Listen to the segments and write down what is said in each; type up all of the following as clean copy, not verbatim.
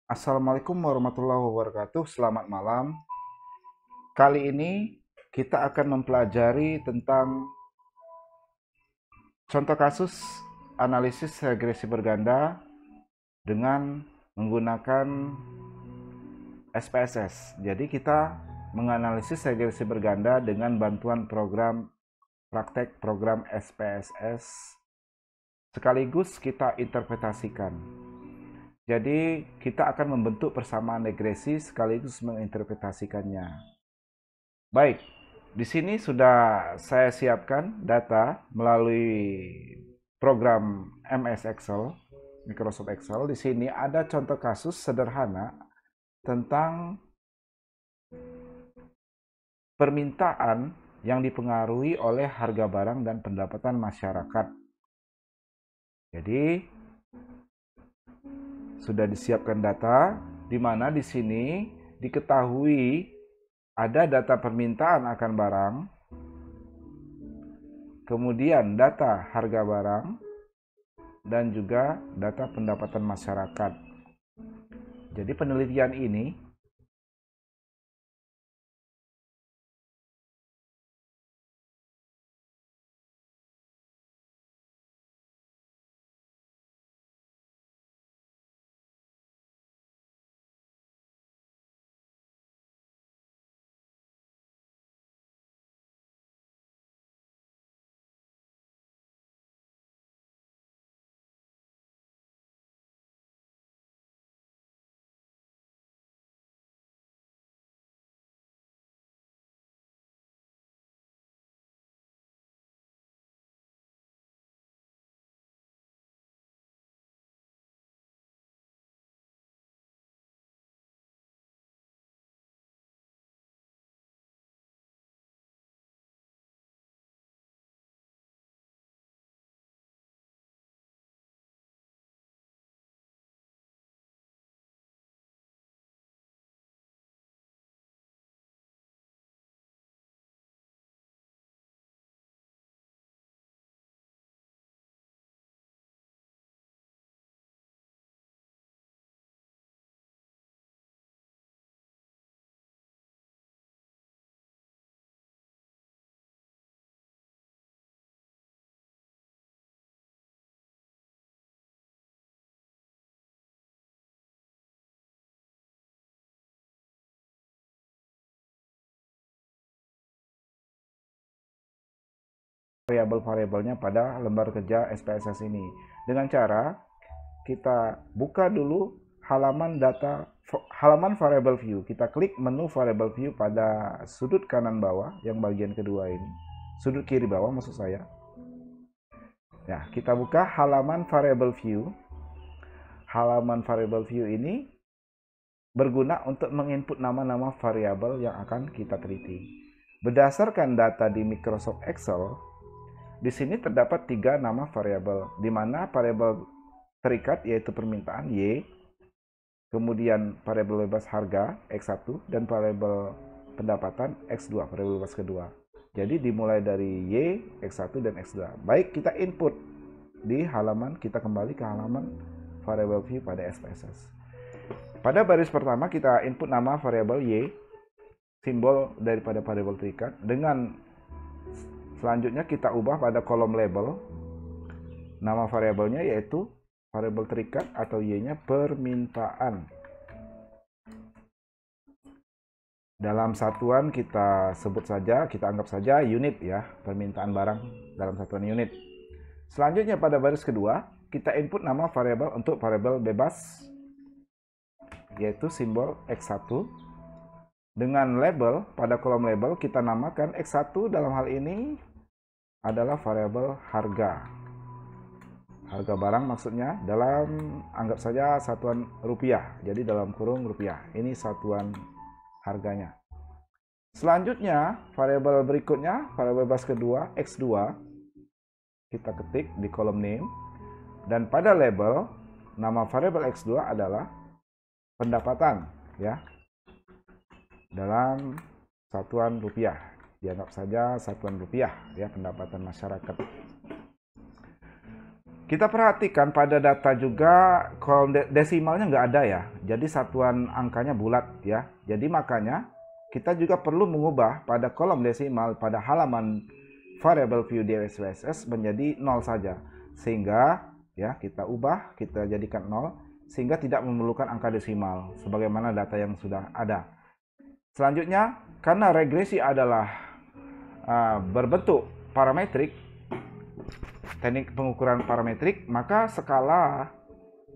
Assalamualaikum warahmatullahi wabarakatuh. Selamat malam. Kali ini kita akan mempelajari tentang contoh kasus analisis regresi berganda dengan menggunakan SPSS. Jadi kita menganalisis regresi berganda dengan bantuan program praktek program SPSS sekaligus kita interpretasikan. Jadi kita akan membentuk persamaan regresi sekaligus menginterpretasikannya. Baik, di sini sudah saya siapkan data melalui program MS Excel, Microsoft Excel. Di sini ada contoh kasus sederhana tentang permintaan yang dipengaruhi oleh harga barang dan pendapatan masyarakat. Jadi sudah disiapkan data di mana di sini diketahui ada data permintaan akan barang, kemudian data harga barang, dan juga data pendapatan masyarakat. Jadi penelitian ini variabel-variabelnya pada lembar kerja SPSS ini. Dengan cara kita buka dulu halaman variable view. Kita klik menu variable view pada sudut kanan bawah yang bagian kedua ini. Sudut kiri bawah maksud saya. Ya, kita buka halaman variable view. Halaman variable view ini berguna untuk menginput nama-nama variabel yang akan kita teliti. Berdasarkan data di Microsoft Excel, di sini terdapat 3 nama variabel, di mana variabel terikat yaitu permintaan Y, kemudian variabel bebas harga X1, dan variabel pendapatan X2, variabel bebas kedua. Jadi dimulai dari Y, X1, dan X2. Baik, kita input di halaman, kita kembali ke halaman variable view pada SPSS. Pada baris pertama kita input nama variabel Y, simbol daripada variabel terikat, dengan selanjutnya kita ubah pada kolom label nama variabelnya yaitu variabel terikat atau Y-nya permintaan. Dalam satuan kita sebut saja, kita anggap saja unit ya, permintaan barang dalam satuan unit. Selanjutnya pada baris kedua kita input nama variabel untuk variabel bebas yaitu simbol X1. Dengan label, pada kolom label kita namakan X1 dalam hal ini adalah variabel harga. Harga barang maksudnya dalam, anggap saja satuan rupiah. Jadi dalam kurung rupiah. Ini satuan harganya. Selanjutnya, variabel berikutnya, variabel bebas kedua, X2. Kita ketik di kolom name. Dan pada label, nama variabel X2 adalah pendapatan. Ya, dalam satuan rupiah, dianggap saja satuan rupiah ya, pendapatan masyarakat. Kita perhatikan pada data juga kolom desimalnya nggak ada ya. Jadi satuan angkanya bulat ya. Jadi makanya kita juga perlu mengubah pada kolom desimal pada halaman variable view di SPSS menjadi 0 saja. Sehingga ya kita ubah, kita jadikan 0 sehingga tidak memerlukan angka desimal sebagaimana data yang sudah ada. Selanjutnya, karena regresi adalah berbentuk parametrik, teknik pengukuran parametrik, maka skala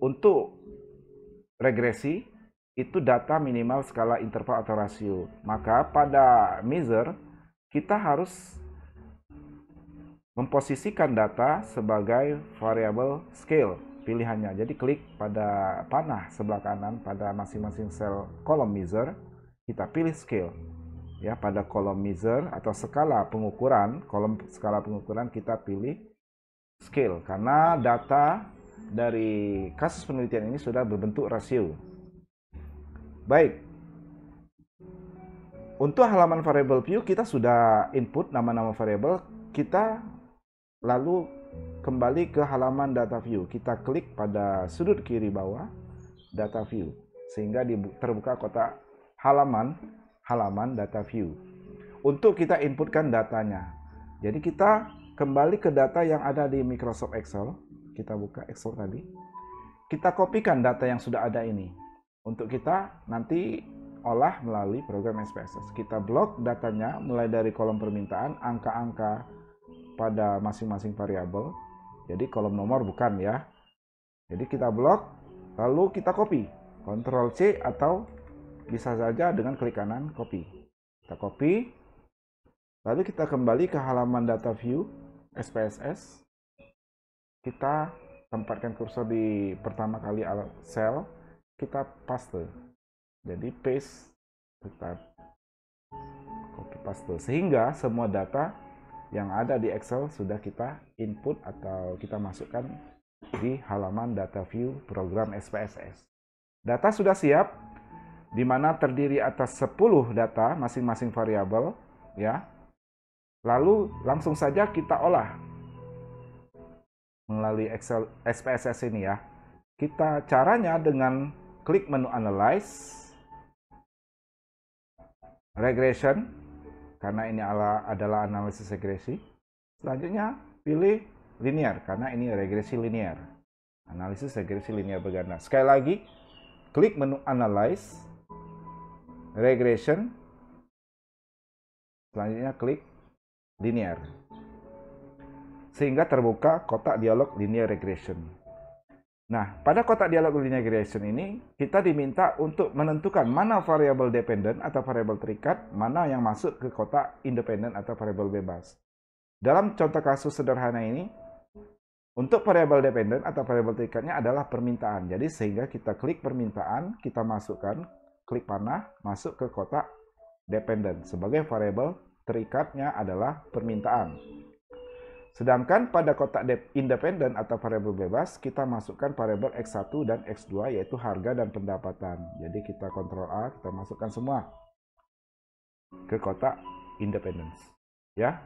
untuk regresi itu data minimal skala interval atau rasio. Maka pada measure kita harus memposisikan data sebagai variable scale pilihannya. Jadi klik pada panah sebelah kanan pada masing-masing sel kolom measure, kita pilih scale. Ya, pada kolom measure atau skala pengukuran, kolom skala pengukuran kita pilih scale karena data dari kasus penelitian ini sudah berbentuk rasio. Baik. Untuk halaman variable view kita sudah input nama-nama variable, kita lalu kembali ke halaman data view. Kita klik pada sudut kiri bawah data view sehingga terbuka kotak halaman data view. Untuk kita inputkan datanya. Jadi kita kembali ke data yang ada di Microsoft Excel. Kita buka Excel tadi. Kita kopikan data yang sudah ada ini. Untuk kita nanti olah melalui program SPSS. Kita blok datanya mulai dari kolom permintaan, angka-angka pada masing-masing variabel. Jadi kolom nomor bukan ya. Jadi kita blok, lalu kita copy. Ctrl C atau bisa saja dengan klik kanan copy. Kita copy. Lalu kita kembali ke halaman data view SPSS. Kita tempatkan kursor di pertama kali sel, kita paste. Jadi paste, kita copy paste sehingga semua data yang ada di Excel sudah kita input atau kita masukkan di halaman data view program SPSS. Data sudah siap, di mana terdiri atas 10 data masing-masing variabel ya. Lalu langsung saja kita olah melalui Excel SPSS ini ya. Kita caranya dengan klik menu Analyze, Regression, karena ini adalah analisis regresi. Selanjutnya pilih Linear, karena ini regresi linear. Analisis regresi linear berganda. Sekali lagi, klik menu Analyze, Regression, selanjutnya klik Linear. Sehingga terbuka kotak dialog Linear Regression. Nah, pada kotak dialog Linear Regression ini, kita diminta untuk menentukan mana variabel dependent atau variabel terikat, mana yang masuk ke kotak independent atau variabel bebas. Dalam contoh kasus sederhana ini, untuk variabel dependent atau variabel terikatnya adalah permintaan. Jadi sehingga kita klik permintaan, kita masukkan, klik panah, masuk ke kotak dependent. Sebagai variabel terikatnya adalah permintaan. Sedangkan pada kotak independen atau variabel bebas, kita masukkan variabel X1 dan X2 yaitu harga dan pendapatan. Jadi kita Ctrl A, kita masukkan semua ke kotak independence. Ya,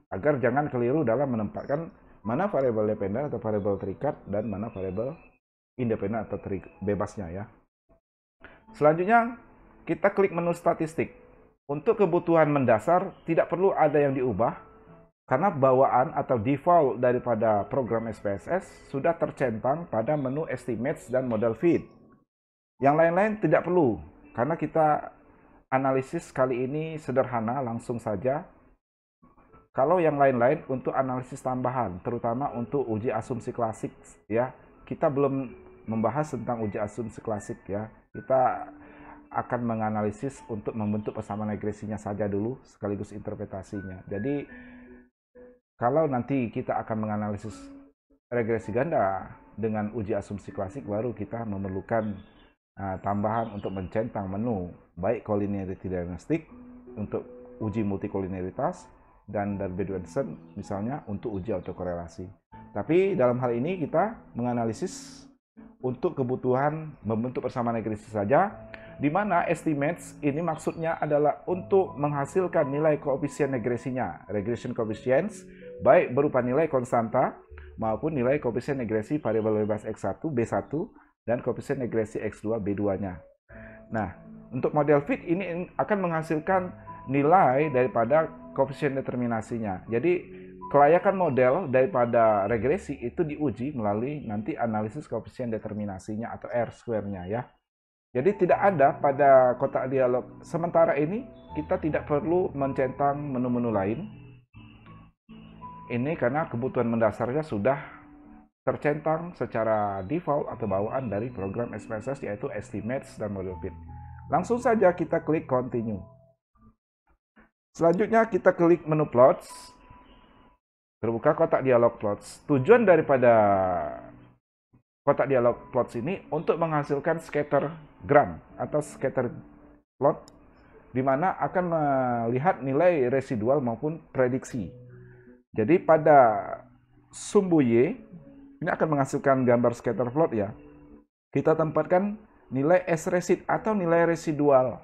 agar jangan keliru dalam menempatkan mana variabel dependen atau variabel terikat dan mana variabel independen atau bebasnya ya. Selanjutnya, kita klik menu statistik. Untuk kebutuhan mendasar, tidak perlu ada yang diubah, karena bawaan atau default daripada program SPSS sudah tercentang pada menu Estimates dan Model Fit. Yang lain-lain tidak perlu, karena kita analisis kali ini sederhana, langsung saja. Kalau yang lain-lain untuk analisis tambahan, terutama untuk uji asumsi klasik, ya, kita belum membahas tentang uji asumsi klasik ya. Kita akan menganalisis untuk membentuk persamaan regresinya saja dulu, sekaligus interpretasinya. Jadi kalau nanti kita akan menganalisis regresi ganda dengan uji asumsi klasik, baru kita memerlukan tambahan untuk mencentang menu, baik collinearity diagnostik untuk uji multikoliniaritas, dan Darby-Johnson misalnya untuk uji autokorelasi. Tapi dalam hal ini kita menganalisis untuk kebutuhan membentuk persamaan regresi saja, di mana estimates ini maksudnya adalah untuk menghasilkan nilai koefisien regresinya, regression coefficients, baik berupa nilai konstanta maupun nilai koefisien regresi variabel bebas X1, B1, dan koefisien regresi X2, B2-nya. Nah, untuk model fit ini akan menghasilkan nilai daripada koefisien determinasinya. Jadi, kelayakan model daripada regresi itu diuji melalui nanti analisis koefisien determinasinya atau R-square-nya ya. Jadi tidak ada pada kotak dialog. Sementara ini kita tidak perlu mencentang menu-menu lain. Ini karena kebutuhan mendasarnya sudah tercentang secara default atau bawaan dari program SPSS yaitu Estimates dan Model Fit. Langsung saja kita klik Continue. Selanjutnya kita klik menu Plots. Terbuka kotak dialog Plots. Tujuan daripada kotak dialog Plots ini untuk menghasilkan scattergram atau scatter plot di mana akan melihat nilai residual maupun prediksi. Jadi pada sumbu Y ini akan menghasilkan gambar scatter plot ya. Kita tempatkan nilai S-resid atau nilai residual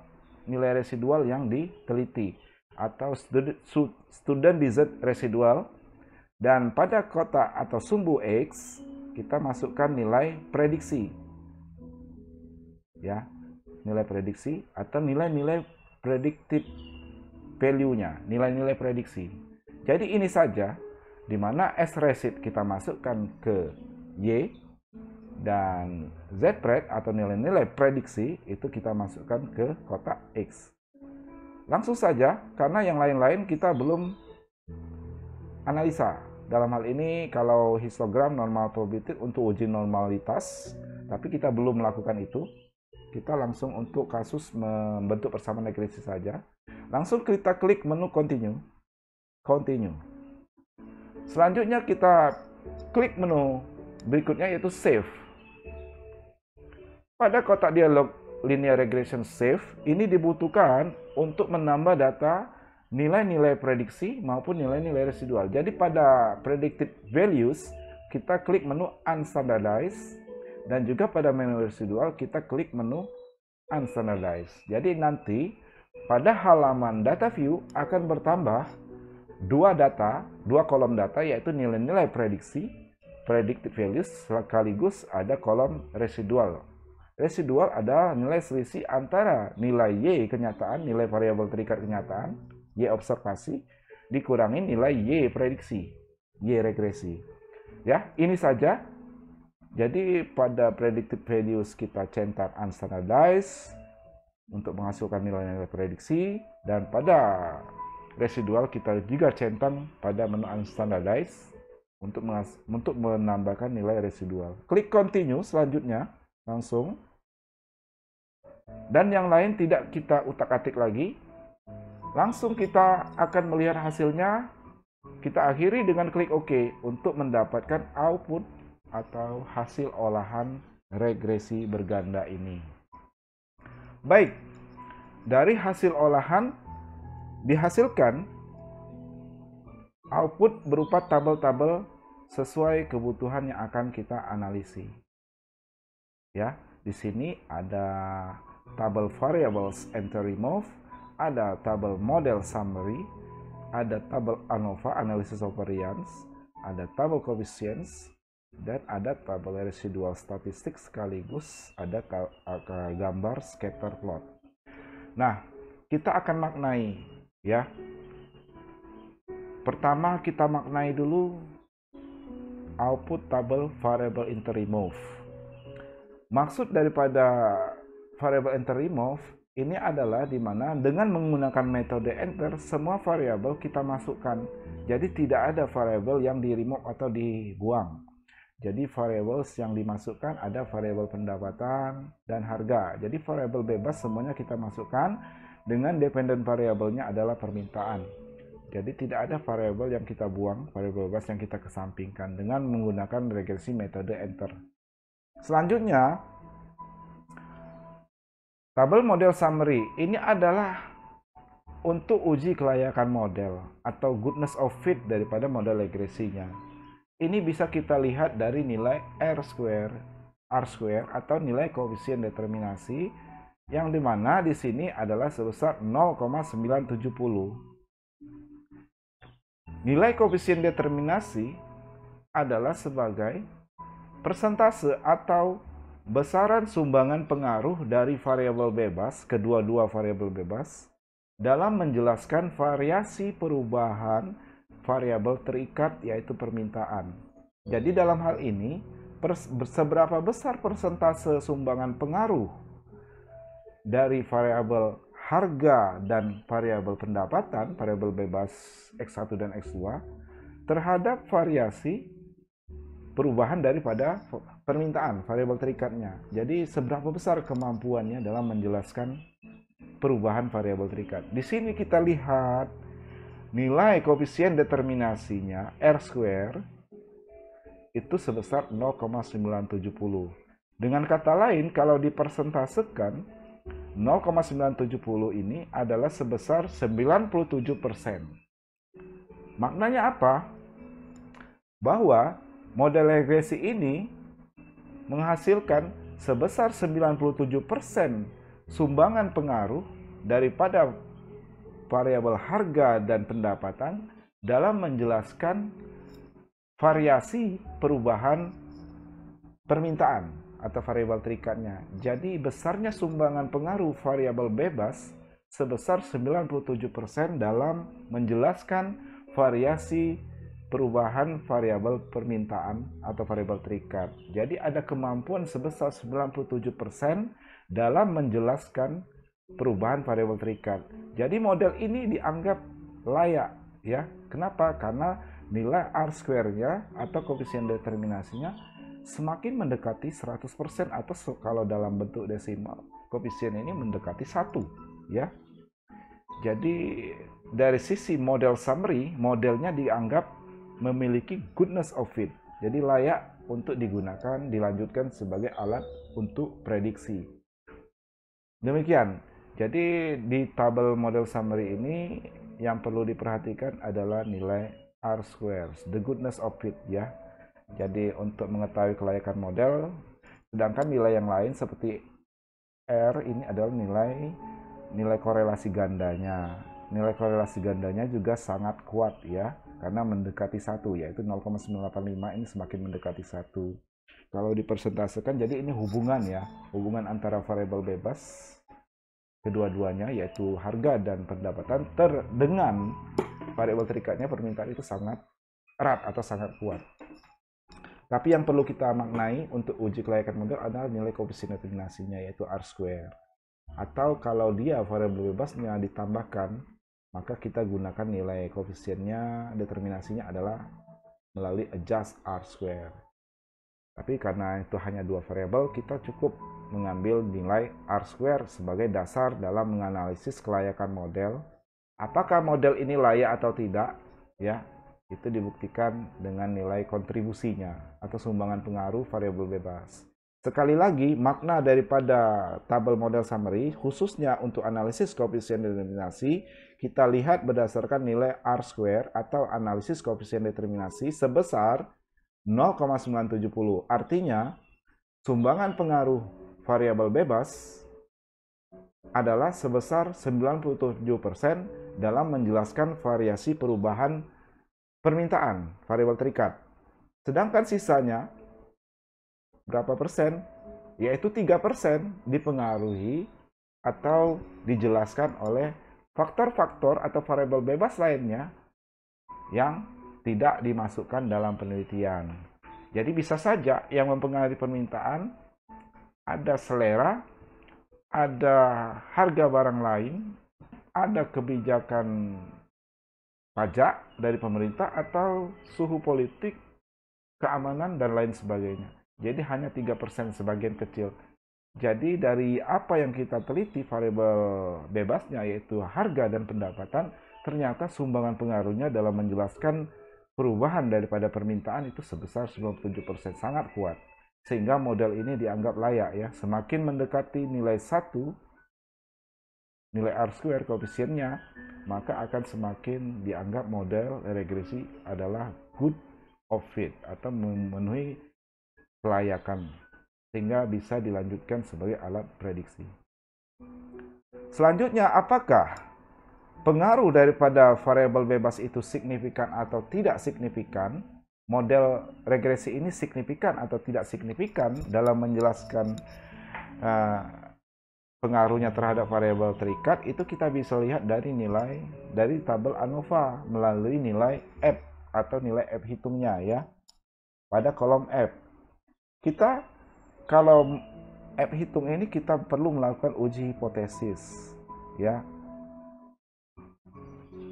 yang diteliti atau student desired residual, dan pada kotak atau sumbu X kita masukkan nilai prediksi. Ya, nilai prediksi atau nilai-nilai predicted value-nya, nilai-nilai prediksi. Jadi ini saja di mana S-resid kita masukkan ke Y dan Z-pred atau nilai-nilai prediksi itu kita masukkan ke kotak X. Langsung saja, karena yang lain-lain kita belum analisa. Dalam hal ini kalau histogram normal probability untuk uji normalitas, tapi kita belum melakukan itu. Kita langsung untuk kasus membentuk persamaan regresi saja. Langsung kita klik menu Continue. Selanjutnya kita klik menu berikutnya yaitu Save. Pada kotak dialog Linear Regression Save ini dibutuhkan untuk menambah data nilai-nilai prediksi maupun nilai-nilai residual. Jadi pada predicted values kita klik menu Unstandardized, dan juga pada menu residual kita klik menu Unstandardized. Jadi nanti pada halaman data view akan bertambah dua kolom data yaitu nilai-nilai prediksi, predicted values, sekaligus ada kolom residual. Residual adalah nilai selisih antara nilai Y kenyataan, nilai variabel terikat kenyataan, Y observasi, dikurangi nilai Y prediksi, Y regresi. Ya, ini saja. Jadi pada predicted values kita centang unstandardized untuk menghasilkan nilai-nilai prediksi, dan pada residual kita juga centang pada menu unstandardized untuk menambahkan nilai residual. Klik continue selanjutnya langsung. Dan yang lain tidak kita utak-atik lagi. Langsung kita akan melihat hasilnya. Kita akhiri dengan klik OK untuk mendapatkan output atau hasil olahan regresi berganda ini. Baik, dari hasil olahan dihasilkan output berupa tabel-tabel sesuai kebutuhan yang akan kita analisis. Ya, di sini ada tabel variables enter remove, ada tabel model summary, ada tabel ANOVA analysis of variance, ada tabel coefficients, dan ada tabel residual statistik, sekaligus ada gambar scatter plot. Nah, kita akan maknai ya. Pertama kita maknai dulu output tabel variable enter remove. Maksud daripada variable enter remove ini adalah di mana dengan menggunakan metode enter semua variabel kita masukkan. Jadi tidak ada variabel yang di remove atau dibuang. Jadi variables yang dimasukkan ada variabel pendapatan dan harga. Jadi variabel bebas semuanya kita masukkan, dengan dependent variabelnya adalah permintaan. Jadi tidak ada variabel yang kita buang, variabel bebas yang kita kesampingkan dengan menggunakan regresi metode enter. Selanjutnya, tabel model summary ini adalah untuk uji kelayakan model atau goodness of fit daripada model regresinya. Ini bisa kita lihat dari nilai R-square atau nilai koefisien determinasi, yang dimana di sini adalah sebesar 0,970. Nilai koefisien determinasi adalah sebagai persentase atau besaran sumbangan pengaruh dari variabel bebas, kedua-dua variabel bebas, dalam menjelaskan variasi perubahan variabel terikat yaitu permintaan. Jadi dalam hal ini, seberapa besar persentase sumbangan pengaruh dari variabel harga dan variabel pendapatan, variabel bebas X1 dan X2, terhadap variasi perubahan daripada permintaan, variabel terikatnya. Jadi seberapa besar kemampuannya dalam menjelaskan perubahan variabel terikat. Di sini kita lihat nilai koefisien determinasinya R² itu sebesar 0,970. Dengan kata lain, kalau dipersentasekan, 0,970 ini adalah sebesar 97%. Maknanya apa? Bahwa model regresi ini menghasilkan sebesar 97% sumbangan pengaruh daripada variabel harga dan pendapatan dalam menjelaskan variasi perubahan permintaan atau variabel terikatnya. Jadi besarnya sumbangan pengaruh variabel bebas sebesar 97% dalam menjelaskan variasi perubahan variabel permintaan atau variabel terikat. Jadi ada kemampuan sebesar 97% dalam menjelaskan perubahan variabel terikat. Jadi model ini dianggap layak ya. Kenapa? Karena nilai R²-nya atau koefisien determinasinya semakin mendekati 100% atau kalau dalam bentuk desimal koefisien ini mendekati 1 ya. Jadi dari sisi model summary, modelnya dianggap memiliki goodness of fit. Jadi layak untuk digunakan, dilanjutkan sebagai alat untuk prediksi. Demikian. Jadi di tabel model summary ini yang perlu diperhatikan adalah nilai R², the goodness of fit ya. Jadi untuk mengetahui kelayakan model, sedangkan nilai yang lain seperti R ini adalah nilai korelasi gandanya. Nilai korelasi gandanya juga sangat kuat ya, karena mendekati 1, yaitu 0,985 ini semakin mendekati 1. Kalau dipersentasekan, jadi ini hubungan ya, hubungan antara variabel bebas kedua-duanya yaitu harga dan pendapatan dengan variabel terikatnya permintaan itu sangat erat atau sangat kuat. Tapi yang perlu kita maknai untuk uji kelayakan model adalah nilai koefisien determinasinya yaitu R². Atau kalau dia variabel bebasnya ditambahkan, maka kita gunakan nilai koefisiennya determinasinya adalah melalui adjust R². Tapi karena itu hanya 2 variabel, kita cukup mengambil nilai R² sebagai dasar dalam menganalisis kelayakan model. Apakah model ini layak atau tidak? Ya, itu dibuktikan dengan nilai kontribusinya atau sumbangan pengaruh variabel bebas. Sekali lagi, makna daripada tabel model summary, khususnya untuk analisis koefisien determinasi, kita lihat berdasarkan nilai R² atau analisis koefisien determinasi sebesar 0,970. Artinya, sumbangan pengaruh variabel bebas adalah sebesar 97% dalam menjelaskan variasi perubahan permintaan variabel terikat. Sedangkan sisanya berapa persen? Yaitu 3% dipengaruhi atau dijelaskan oleh faktor-faktor atau variabel bebas lainnya yang tidak dimasukkan dalam penelitian. Jadi bisa saja yang mempengaruhi permintaan ada selera, ada harga barang lain, ada kebijakan pajak dari pemerintah atau suhu politik, keamanan dan lain sebagainya. Jadi hanya 3% sebagian kecil. Jadi dari apa yang kita teliti variabel bebasnya yaitu harga dan pendapatan, ternyata sumbangan pengaruhnya dalam menjelaskan perubahan daripada permintaan itu sebesar 97%, sangat kuat. Sehingga model ini dianggap layak ya. Semakin mendekati nilai 1, nilai R² koefisiennya, maka akan semakin dianggap model regresi adalah good of fit atau memenuhi kelayakan, sehingga bisa dilanjutkan sebagai alat prediksi. Selanjutnya, apakah pengaruh daripada variabel bebas itu signifikan atau tidak signifikan? model regresi ini signifikan atau tidak signifikan dalam menjelaskan pengaruhnya terhadap variabel terikat, itu kita bisa lihat dari nilai dari tabel ANOVA melalui nilai F atau nilai F hitungnya ya. Pada kolom F. Kita kalau F hitung ini kita perlu melakukan uji hipotesis ya.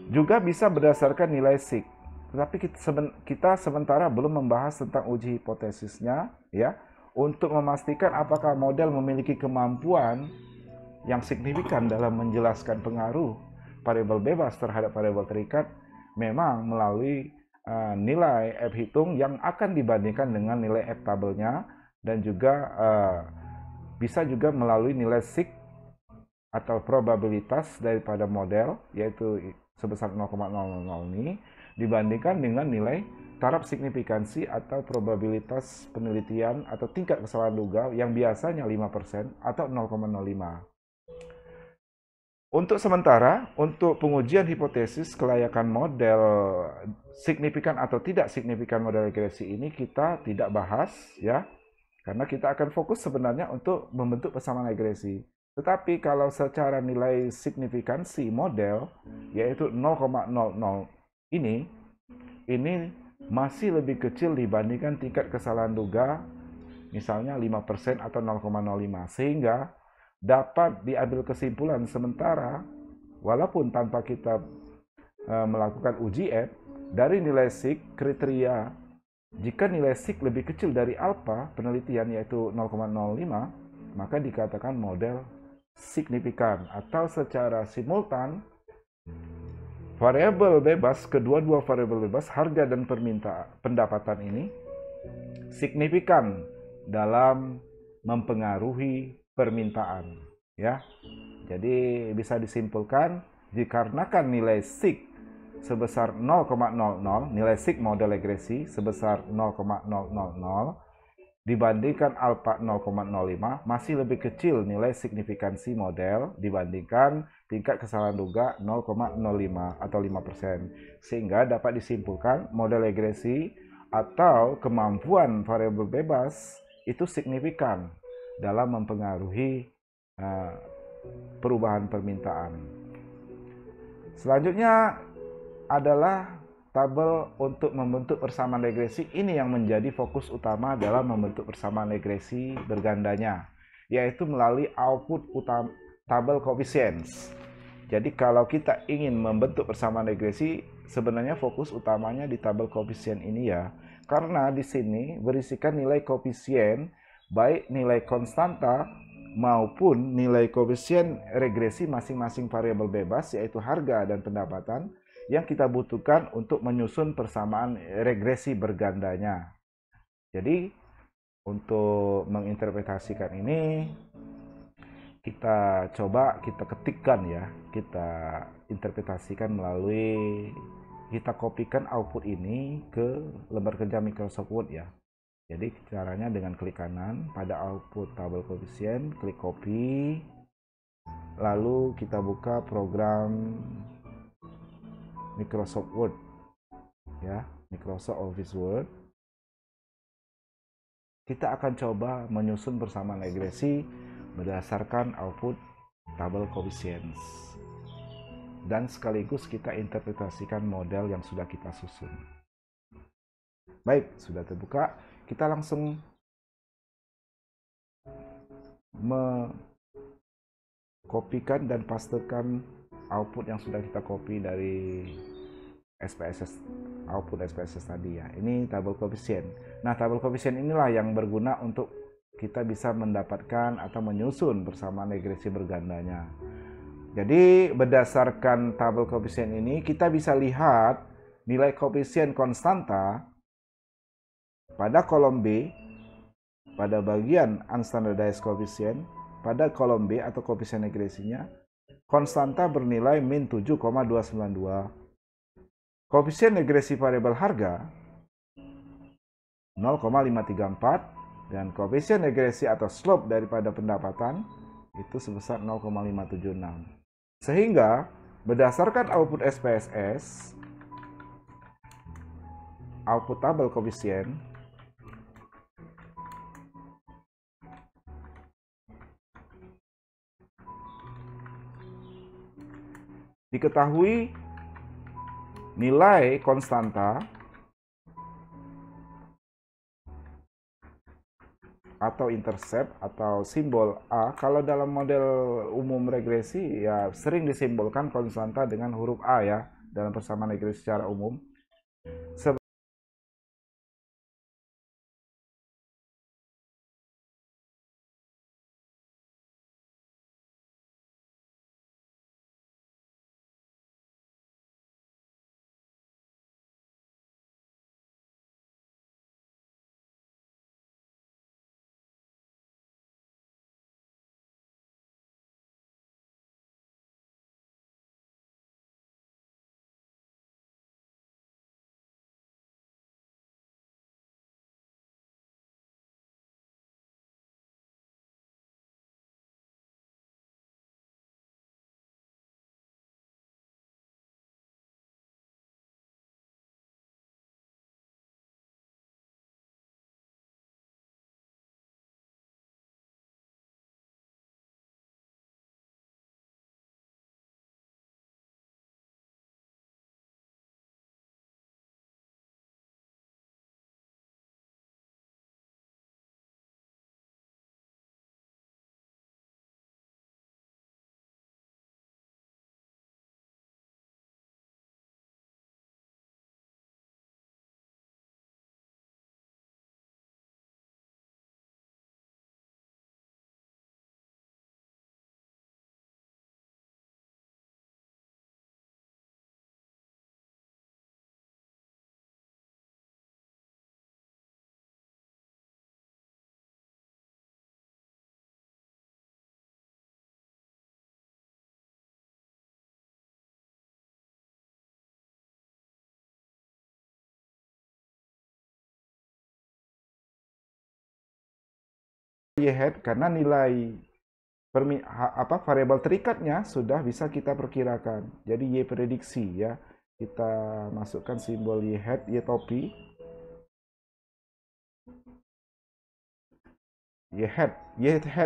Juga bisa berdasarkan nilai SIG. Tetapi kita sementara belum membahas tentang uji hipotesisnya ya, untuk memastikan apakah model memiliki kemampuan yang signifikan dalam menjelaskan pengaruh variabel bebas terhadap variabel terikat, memang melalui nilai F hitung yang akan dibandingkan dengan nilai F tabelnya, dan juga bisa juga melalui nilai SIG atau probabilitas daripada model, yaitu sebesar 0,00 ini dibandingkan dengan nilai taraf signifikansi atau probabilitas penelitian atau tingkat kesalahan duga yang biasanya 5% atau 0,05. Untuk sementara, untuk pengujian hipotesis kelayakan model signifikan atau tidak signifikan model regresi ini kita tidak bahas ya, karena kita akan fokus sebenarnya untuk membentuk persamaan regresi. Tetapi kalau secara nilai signifikansi model, yaitu 0,00 ini masih lebih kecil dibandingkan tingkat kesalahan duga, misalnya 5% atau 0,05. Sehingga dapat diambil kesimpulan sementara, walaupun tanpa kita melakukan uji F, dari nilai SIG kriteria, jika nilai SIG lebih kecil dari alfa penelitian yaitu 0,05, maka dikatakan model signifikan, atau secara simultan variabel bebas, kedua-dua variabel bebas harga dan pendapatan ini signifikan dalam mempengaruhi permintaan ya. Jadi bisa disimpulkan dikarenakan nilai SIG sebesar 0,00, nilai SIG model regresi sebesar 0,000 dibandingkan alfa 0,05, masih lebih kecil nilai signifikansi model dibandingkan tingkat kesalahan duga 0,05 atau 5%. Sehingga dapat disimpulkan model regresi atau kemampuan variabel bebas itu signifikan dalam mempengaruhi perubahan permintaan. Selanjutnya adalah tabel untuk membentuk persamaan regresi. Ini yang menjadi fokus utama dalam membentuk persamaan regresi bergandanya, yaitu melalui output utama tabel coefficients. Jadi kalau kita ingin membentuk persamaan regresi, sebenarnya fokus utamanya di tabel koefisien ini ya, karena di sini berisikan nilai koefisien baik nilai konstanta maupun nilai koefisien regresi masing-masing variabel bebas, yaitu harga dan pendapatan, yang kita butuhkan untuk menyusun persamaan regresi bergandanya. Jadi untuk menginterpretasikan ini, kita coba kita ketikkan ya, kita interpretasikan melalui, kita kopikan output ini ke lembar kerja Microsoft Word ya. Jadi caranya dengan klik kanan pada output tabel koefisien, klik copy, lalu kita buka program Microsoft Word ya, Microsoft Office Word. Kita akan coba menyusun persamaan regresi berdasarkan output tabel coefficients, dan sekaligus kita interpretasikan model yang sudah kita susun. Baik, sudah terbuka, kita langsung mengkopikan dan pastekan output yang sudah kita copy dari SPSS, output SPSS tadi ya. Ini tabel koefisien. Nah, tabel koefisien inilah yang berguna untuk kita bisa mendapatkan atau menyusun persamaan regresi bergandanya. Jadi berdasarkan tabel koefisien ini kita bisa lihat nilai koefisien konstanta pada kolom B, pada bagian unstandardized coefficient, pada kolom B atau koefisien regresinya, konstanta bernilai min 7,292. Koefisien regresi variabel harga 0,534, dan koefisien regresi atau slope daripada pendapatan itu sebesar 0,576. Sehingga berdasarkan output SPSS, outputable koefisien diketahui nilai konstanta atau intercept atau simbol A. Kalau dalam model umum regresi ya sering disimbolkan konstanta dengan huruf A ya dalam persamaan regresi secara umum. Y-hat karena nilai variabel terikatnya sudah bisa kita perkirakan. Jadi Y prediksi ya. Kita masukkan simbol Y-hat, Y topi. Y-hat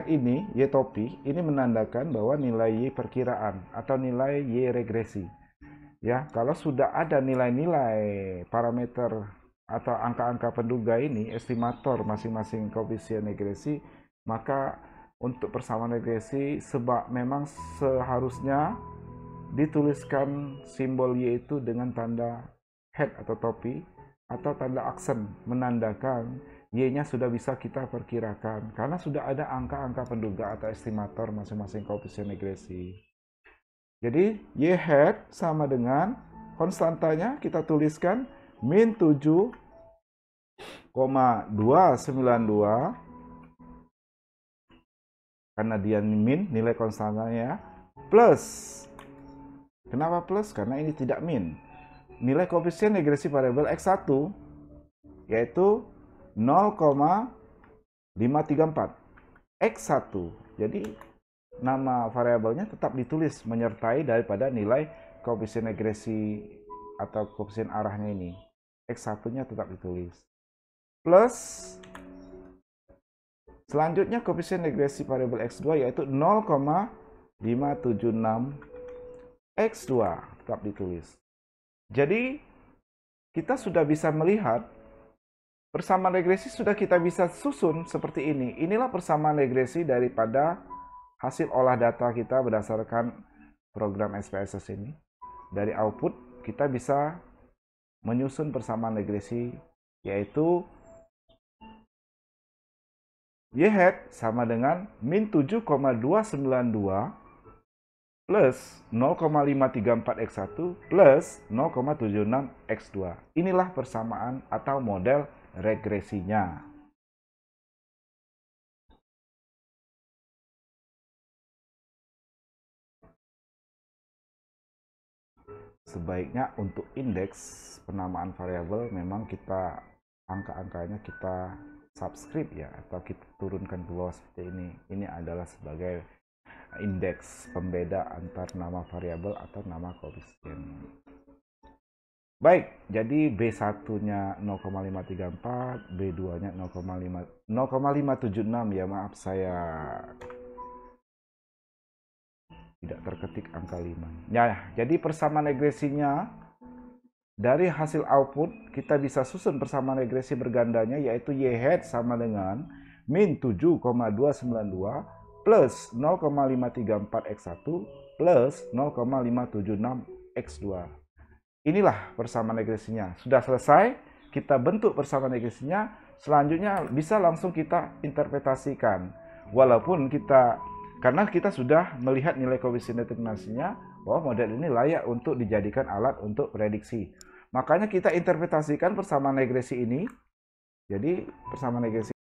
ini, Y topi, ini menandakan bahwa nilai Y perkiraan atau nilai Y regresi. Ya, kalau sudah ada nilai-nilai parameter atau angka-angka penduga ini, estimator masing-masing koefisien regresi, maka untuk persamaan regresi memang seharusnya dituliskan simbol Y itu dengan tanda hat atau topi atau tanda aksen menandakan Y-nya sudah bisa kita perkirakan karena sudah ada angka-angka penduga atau estimator masing-masing koefisien regresi. Jadi Y hat sama dengan konstantanya kita tuliskan min 7,292 karena dia min nilai konstantanya plus. Kenapa plus? Karena ini tidak min. Nilai koefisien regresi variabel X1 yaitu 0,534 X1. Jadi nama variabelnya tetap ditulis menyertai daripada nilai koefisien regresi atau koefisien arahnya ini. X1-nya tetap ditulis. Plus selanjutnya koefisien regresi variabel X2 yaitu 0,576 X2 tetap ditulis. Jadi kita sudah bisa melihat persamaan regresi sudah kita bisa susun seperti ini. Inilah persamaan regresi daripada hasil olah data kita berdasarkan program SPSS ini. Dari output kita bisa menyusun persamaan regresi yaitu Y hat sama dengan min 7,292 plus 0,534 X1 plus 0,76 X2. Inilah persamaan atau model regresinya. Sebaiknya untuk indeks penamaan variabel memang kita angka-angkanya kita subscribe ya atau kita turunkan ke bawah seperti ini. Ini adalah sebagai indeks pembeda antar nama variabel atau nama koefisien. Baik, jadi B1-nya 0,534, B2-nya 0,576 ya, maaf saya tidak terketik angka 5. Ya, jadi persamaan regresinya dari hasil output kita bisa susun persamaan regresi bergandanya, yaitu Y hat sama dengan min 7,292 plus 0,534 X1 plus 0,576 X2. Inilah persamaan regresinya. Sudah selesai, kita bentuk persamaan regresinya. Selanjutnya bisa langsung kita interpretasikan. Walaupun karena kita sudah melihat nilai koefisien determinasinya, bahwa model ini layak untuk dijadikan alat untuk prediksi. Makanya kita interpretasikan persamaan regresi ini. Jadi persamaan regresi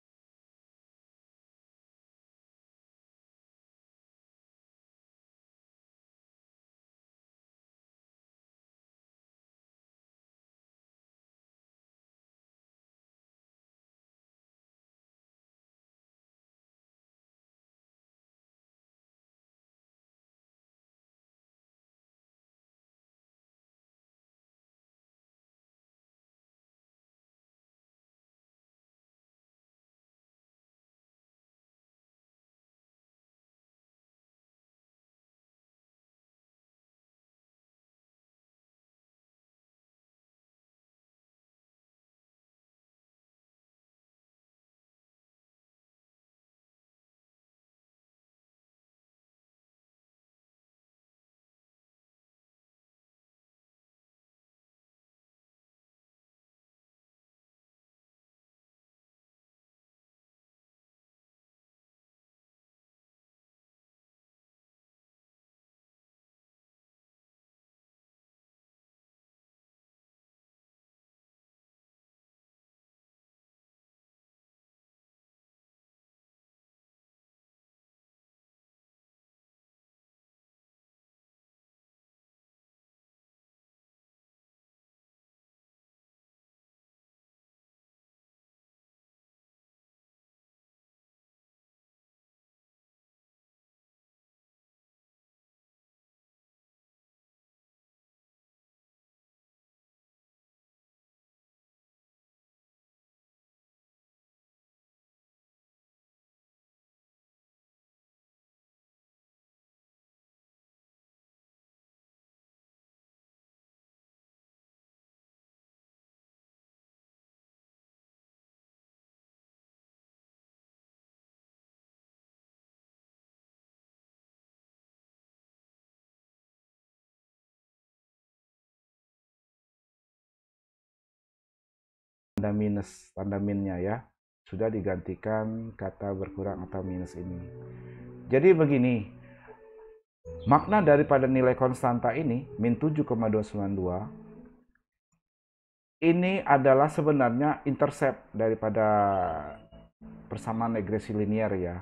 tanda minnya ya, sudah digantikan kata berkurang atau minus ini. Jadi begini, makna daripada nilai konstanta ini, min 7,292, ini adalah sebenarnya intercept daripada persamaan regresi linear ya.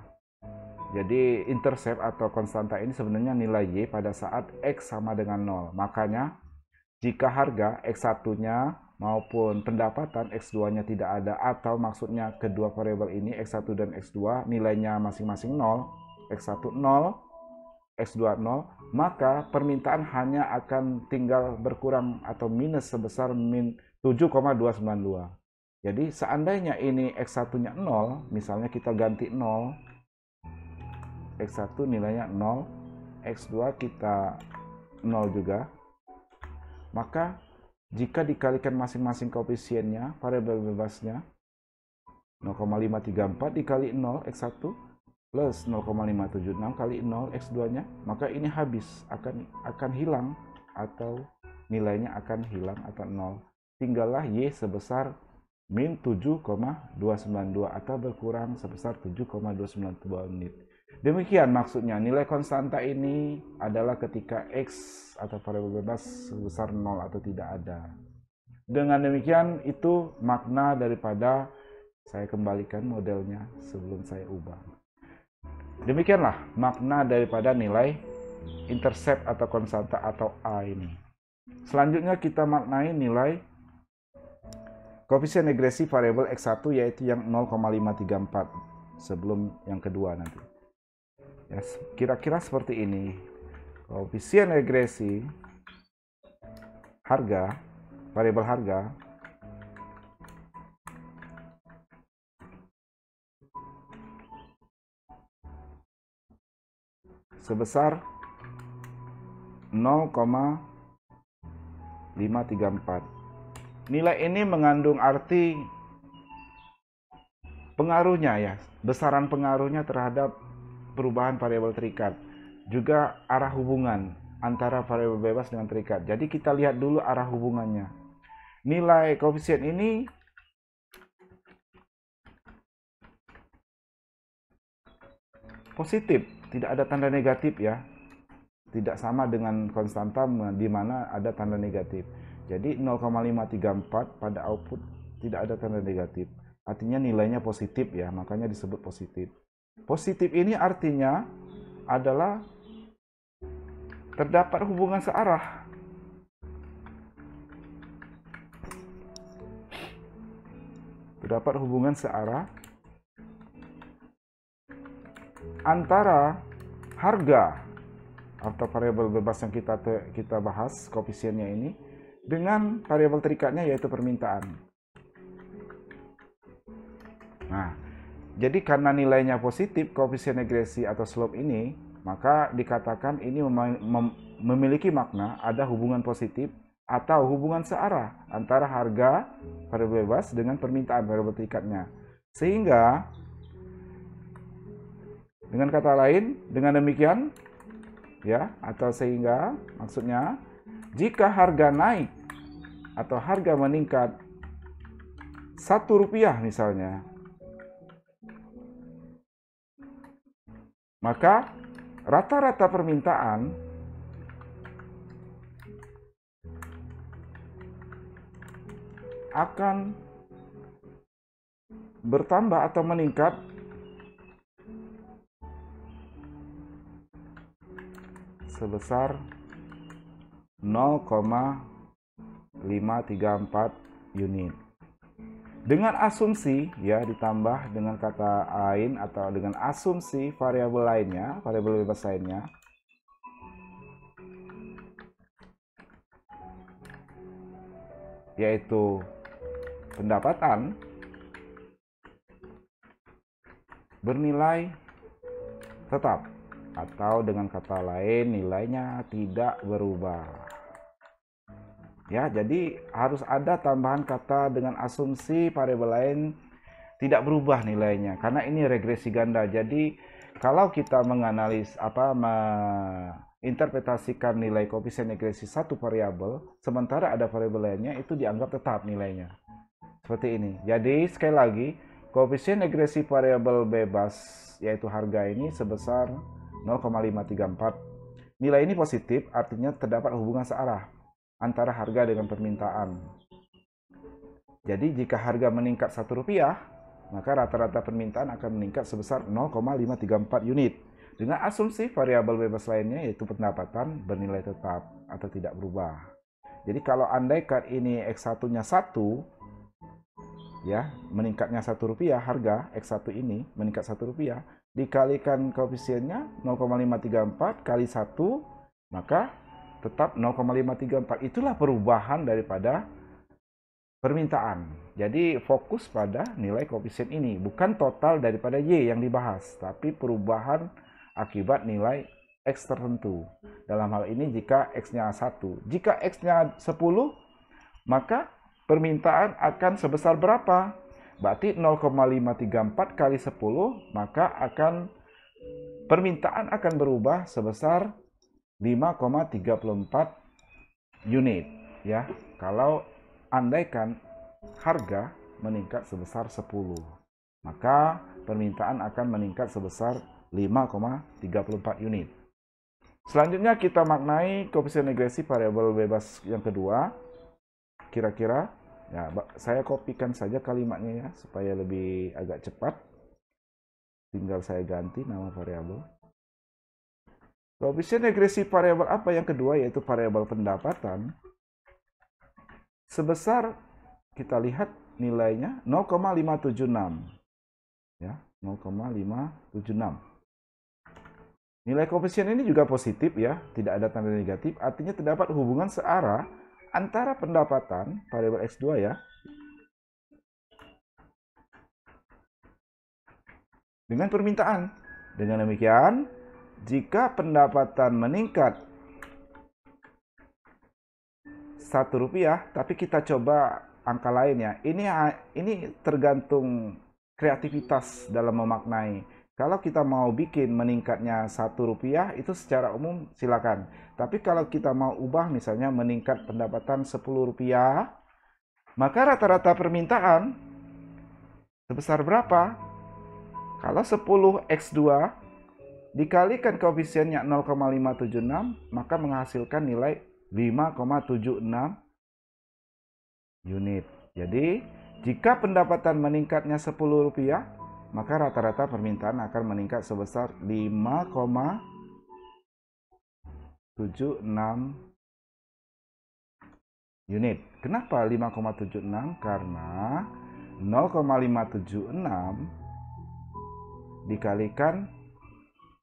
Jadi intercept atau konstanta ini sebenarnya nilai Y pada saat X sama dengan 0. Makanya jika harga X1-nya maupun pendapatan X2-nya tidak ada, atau maksudnya kedua variabel ini X1 dan X2 nilainya masing-masing 0, X1 0, X2 0, maka permintaan hanya akan tinggal berkurang atau minus sebesar min 7,292. Jadi seandainya ini X1-nya 0, misalnya kita ganti 0, X1 nilainya 0, X2 kita 0 juga, maka jika dikalikan masing-masing koefisiennya, variabel bebasnya 0,534 dikali 0 X1 plus 0,576 kali 0 X2-nya, maka ini habis, akan hilang atau nilainya akan hilang atau 0. Tinggallah Y sebesar min 7,292 atau berkurang sebesar 7,292 unit. Demikian maksudnya, nilai konstanta ini adalah ketika X atau variabel bebas sebesar 0 atau tidak ada. Dengan demikian, itu makna daripada, saya kembalikan modelnya sebelum saya ubah. Demikianlah makna daripada nilai intercept atau konstanta atau A ini. Selanjutnya kita maknai nilai koefisien regresi variabel X1, yaitu yang 0,534 sebelum yang kedua nanti. Ya, kira-kira seperti ini. Koefisien regresi harga variabel harga sebesar 0,534. Nilai ini mengandung arti pengaruhnya ya, besaran pengaruhnya terhadap perubahan variabel terikat. Juga arah hubungan antara variabel bebas dengan terikat. Jadi kita lihat dulu arah hubungannya. Nilai koefisien ini positif, tidak ada tanda negatif ya. Tidak sama dengan konstanta di mana ada tanda negatif. Jadi 0,534 pada output tidak ada tanda negatif. Artinya nilainya positif ya, makanya disebut positif. Positif ini artinya adalah terdapat hubungan searah. Terdapat hubungan searah antara harga atau variabel bebas yang kita bahas koefisiennya ini dengan variabel terikatnya yaitu permintaan. Nah, jadi karena nilainya positif koefisien regresi atau slope ini, maka dikatakan ini memiliki makna ada hubungan positif atau hubungan searah antara harga variabel bebas dengan permintaan variabel terikatnya. Sehingga dengan kata lain, dengan demikian ya, atau sehingga maksudnya jika harga naik atau harga meningkat Rp1 misalnya, maka rata-rata permintaan akan bertambah atau meningkat sebesar 0,534 unit. Dengan asumsi ya, ditambah dengan kata lain atau dengan asumsi variabel lainnya, variabel bebas lainnya, yaitu pendapatan bernilai tetap, atau dengan kata lain nilainya tidak berubah. Ya, jadi harus ada tambahan kata dengan asumsi variabel lain tidak berubah nilainya, karena ini regresi ganda. Jadi kalau kita menginterpretasikan nilai koefisien regresi satu variabel, sementara ada variabel lainnya, itu dianggap tetap nilainya. Seperti ini. Jadi sekali lagi, koefisien regresi variabel bebas yaitu harga ini sebesar 0,534. Nilai ini positif, artinya terdapat hubungan searah antara harga dengan permintaan. Jadi jika harga meningkat Rp1, maka rata-rata permintaan akan meningkat sebesar 0,534 unit. Dengan asumsi variabel bebas lainnya yaitu pendapatan bernilai tetap atau tidak berubah. Jadi kalau andaikan ini X1-nya 1, ya, meningkatnya Rp1, harga X1 ini meningkat Rp1, dikalikan koefisiennya 0,534 kali 1, maka tetap 0,534. Itulah perubahan daripada permintaan. Jadi fokus pada nilai koefisien ini, bukan total daripada Y yang dibahas, tapi perubahan akibat nilai X tertentu. Dalam hal ini jika X-nya 1. Jika X-nya 10, maka permintaan akan sebesar berapa? Berarti 0,534 kali 10, maka permintaan akan berubah sebesar 5,34 unit ya. Kalau andaikan harga meningkat sebesar 10, maka permintaan akan meningkat sebesar 5,34 unit. Selanjutnya kita maknai koefisien regresi variabel bebas yang kedua. Kira-kira ya, saya kopikan saja kalimatnya ya supaya lebih agak cepat. Tinggal saya ganti nama variabel. Koefisien regresi variabel apa yang kedua, yaitu variabel pendapatan. Sebesar, kita lihat nilainya 0,576 ya, 0,576. Nilai koefisien ini juga positif ya, tidak ada tanda negatif, artinya terdapat hubungan searah antara pendapatan variabel X2 ya. Dengan permintaan. Dengan demikian, jika pendapatan meningkat Rp1, tapi kita coba angka lainnya. Ini tergantung kreativitas dalam memaknai. Kalau kita mau bikin meningkatnya Rp1 itu secara umum silakan. Tapi kalau kita mau ubah misalnya meningkat pendapatan Rp10, maka rata-rata permintaan sebesar berapa? Kalau 10x2 dikalikan koefisiennya 0,576, maka menghasilkan nilai 5,76 unit. Jadi, jika pendapatan meningkatnya Rp10, maka rata-rata permintaan akan meningkat sebesar 5,76 unit. Kenapa 5,76? Karena 0,576 dikalikan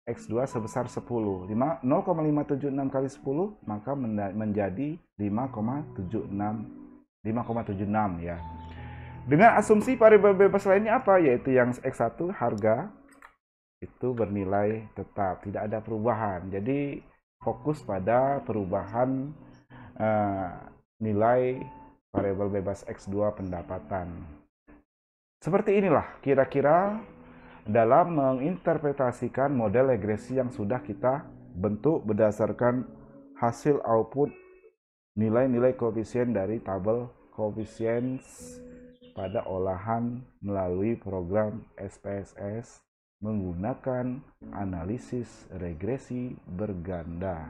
X2 sebesar 10. 0,576 kali 10 maka menjadi 5,76 ya. Dengan asumsi variabel bebas lainnya apa? Yaitu yang X1 harga itu bernilai tetap, tidak ada perubahan. Jadi fokus pada perubahan nilai variabel bebas X2 pendapatan. Seperti inilah kira-kira dalam menginterpretasikan model regresi yang sudah kita bentuk berdasarkan hasil output nilai-nilai koefisien dari tabel koefisien pada olahan melalui program SPSS menggunakan analisis regresi berganda.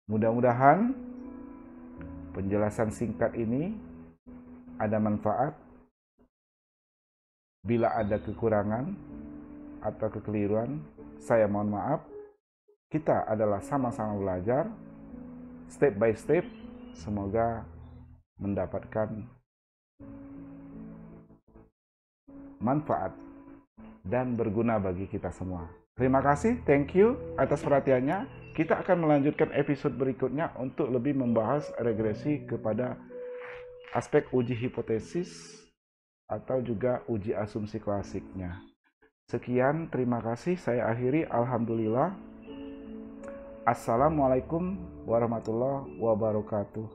Mudah-mudahan penjelasan singkat ini ada manfaat. Bila ada kekurangan atau kekeliruan, saya mohon maaf. Kita adalah sama-sama belajar, step by step. Semoga mendapatkan manfaat dan berguna bagi kita semua. Terima kasih, thank you atas perhatiannya. Kita akan melanjutkan episode berikutnya untuk lebih membahas regresi kepada aspek uji hipotesis atau juga uji asumsi klasiknya. Sekian, terima kasih. Saya akhiri. Alhamdulillah. Assalamualaikum warahmatullahi wabarakatuh.